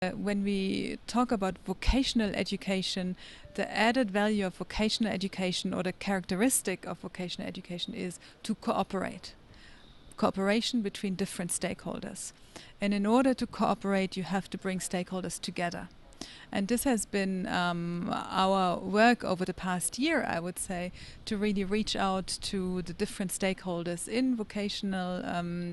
When we talk about vocational education, the added value of vocational education or the characteristic of vocational education is to cooperate. Cooperation between different stakeholders. And in order to cooperate, you have to bring stakeholders together. And this has been our work over the past year, I would say, to really reach out to the different stakeholders in vocational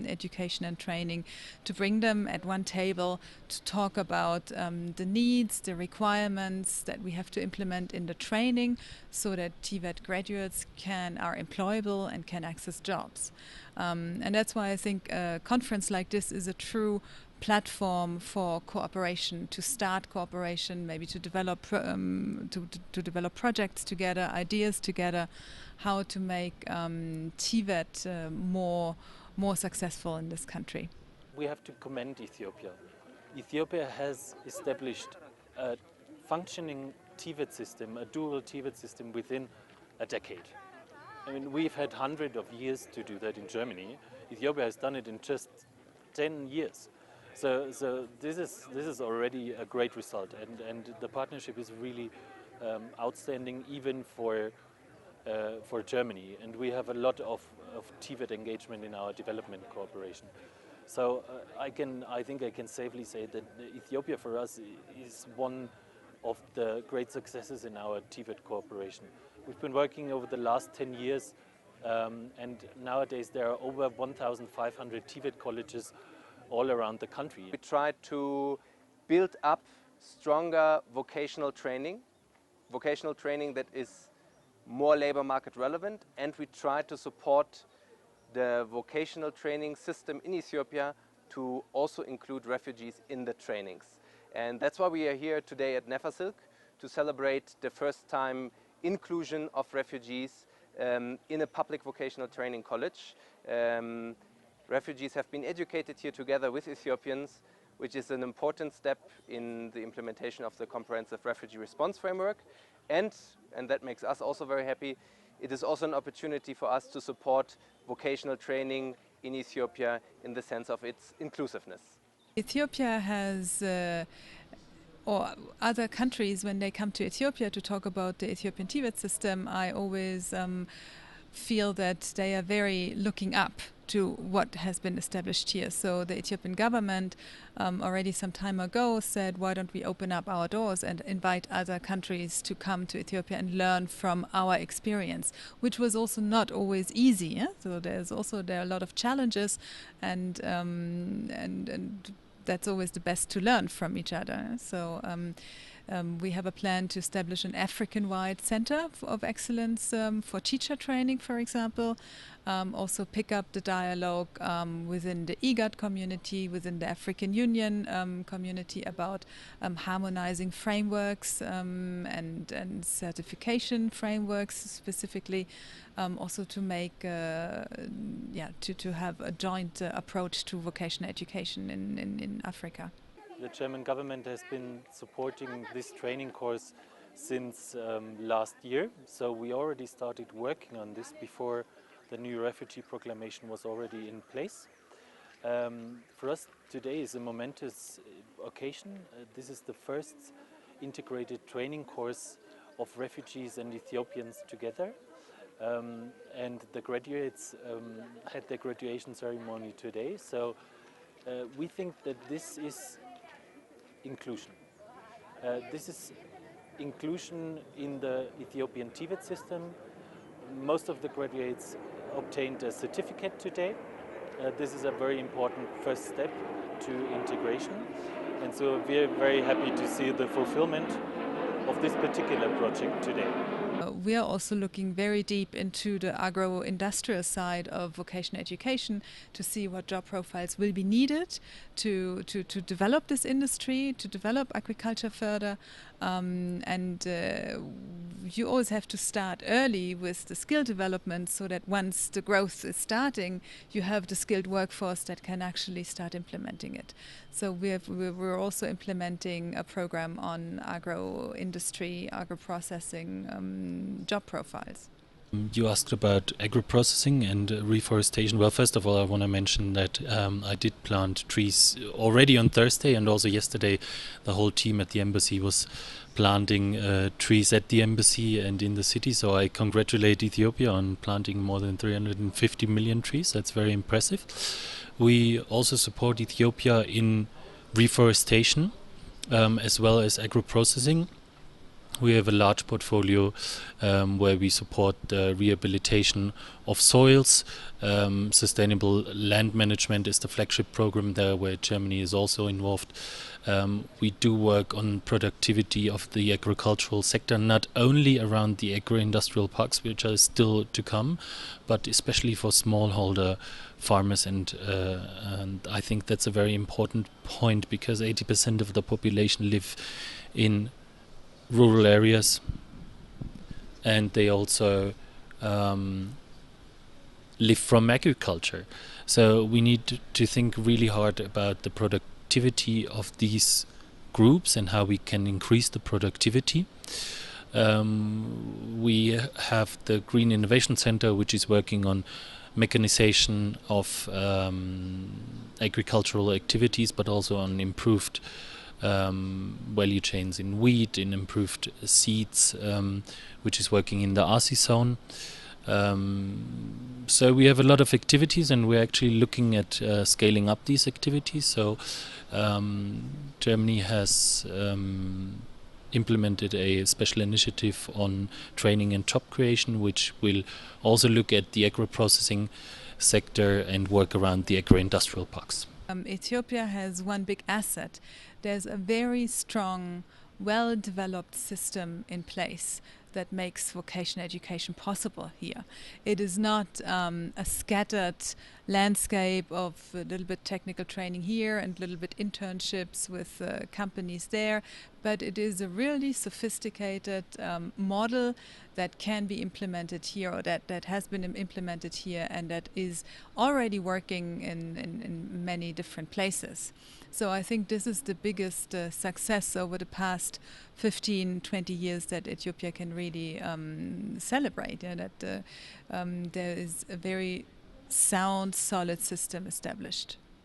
education and training, to bring them at one table to talk about the needs, the requirements that we have to implement in the training so that TVET graduates are employable and can access jobs. And that's why I think a conference like this is a true platform for cooperation, to start cooperation, maybe to develop to develop projects together, ideas together, how to make TVET more successful in this country. We have to commend Ethiopia. Ethiopia has established a functioning TVET system, a dual TVET system within a decade. I mean, we've had hundreds of years to do that in Germany. Ethiopia has done it in just 10 years. So this is already a great result, and the partnership is really outstanding, even for Germany. And we have a lot of TVET engagement in our development cooperation. So I think I can safely say that Ethiopia for us is one of the great successes in our TVET cooperation. We've been working over the last 10 years, and nowadays there are over 1,500 TVET colleges all around the country. We try to build up stronger vocational training that is more labor market relevant, and we try to support the vocational training system in Ethiopia to also include refugees in the trainings. And that's why we are here today at Nefasilk, to celebrate the first time inclusion of refugees in a public vocational training college. Refugees have been educated here together with Ethiopians, which is an important step in the implementation of the comprehensive refugee response framework. And that makes us also very happy, it is also an opportunity for us to support vocational training in Ethiopia in the sense of its inclusiveness. Ethiopia has or other countries, when they come to Ethiopia to talk about the Ethiopian TVET system, I always feel that they are very looking up to what has been established here. So the Ethiopian government already some time ago said, why don't we open up our doors and invite other countries to come to Ethiopia and learn from our experience, which was also not always easy. Yeah? So there are a lot of challenges, and that's always the best to learn from each other. So we have a plan to establish an African-wide center of excellence for teacher training, for example. Also pick up the dialogue within the IGAD community, within the African Union community about harmonizing frameworks and certification frameworks specifically. Also to make, to have a joint approach to vocational education in Africa. The German government has been supporting this training course since last year, so we already started working on this before the new refugee proclamation was already in place. For us today is a momentous occasion. This is the first integrated training course of refugees and Ethiopians together, and the graduates had their graduation ceremony today. So we think that this is inclusion. This is inclusion in the Ethiopian TVET system. Most of the graduates obtained a certificate today. This is a very important first step to integration. And so we're very happy to see the fulfillment of this particular project today. We are also looking very deep into the agro-industrial side of vocational education to see what job profiles will be needed to develop this industry, to develop agriculture further. You always have to start early with the skill development so that once the growth is you have the skilled workforce that can actually start implementing it. So we're also implementing a program on agro-industry, agro-processing job profiles. You asked about agro-processing and reforestation. Well, first of all, I want to mention that I did plant trees already on Thursday, and also yesterday the whole team at the embassy was planting trees at the embassy and in the city. So I congratulate Ethiopia on planting more than 350 million trees. That's very impressive. We also support Ethiopia in reforestation as well as agro-processing. We have a large portfolio where we support the rehabilitation of soils. Sustainable land management is the flagship program there, where Germany is also involved. We do work on productivity of the agricultural sector, not only around the agro-industrial parks, which are still to come, but especially for smallholder farmers. And I think that's a very important point, because 80% of the population live in rural areas, and they also live from agriculture. So we need to think really hard about the productivity of these groups and how we can increase the productivity. We have the Green Innovation Center, which is working on mechanization of agricultural activities, but also on improved value chains in wheat, in improved seeds, which is working in the ASI zone. So we have a lot of activities, and we're actually looking at scaling up these activities. So Germany has implemented a special initiative on training and job creation, which will also look at the agro-processing sector and work around the agro-industrial parks. Ethiopia has one big asset. There's a very strong, well-developed system in place that makes vocational education possible here. It is not a scattered landscape of a little bit technical training here and a little bit internships with companies there, but it is a really sophisticated model that can be implemented here, or that has been implemented here, and that is already working in many different places. So I think this is the biggest success over the past 15, 20 years that Ethiopia can really celebrate, that there is a very sound, solid system established.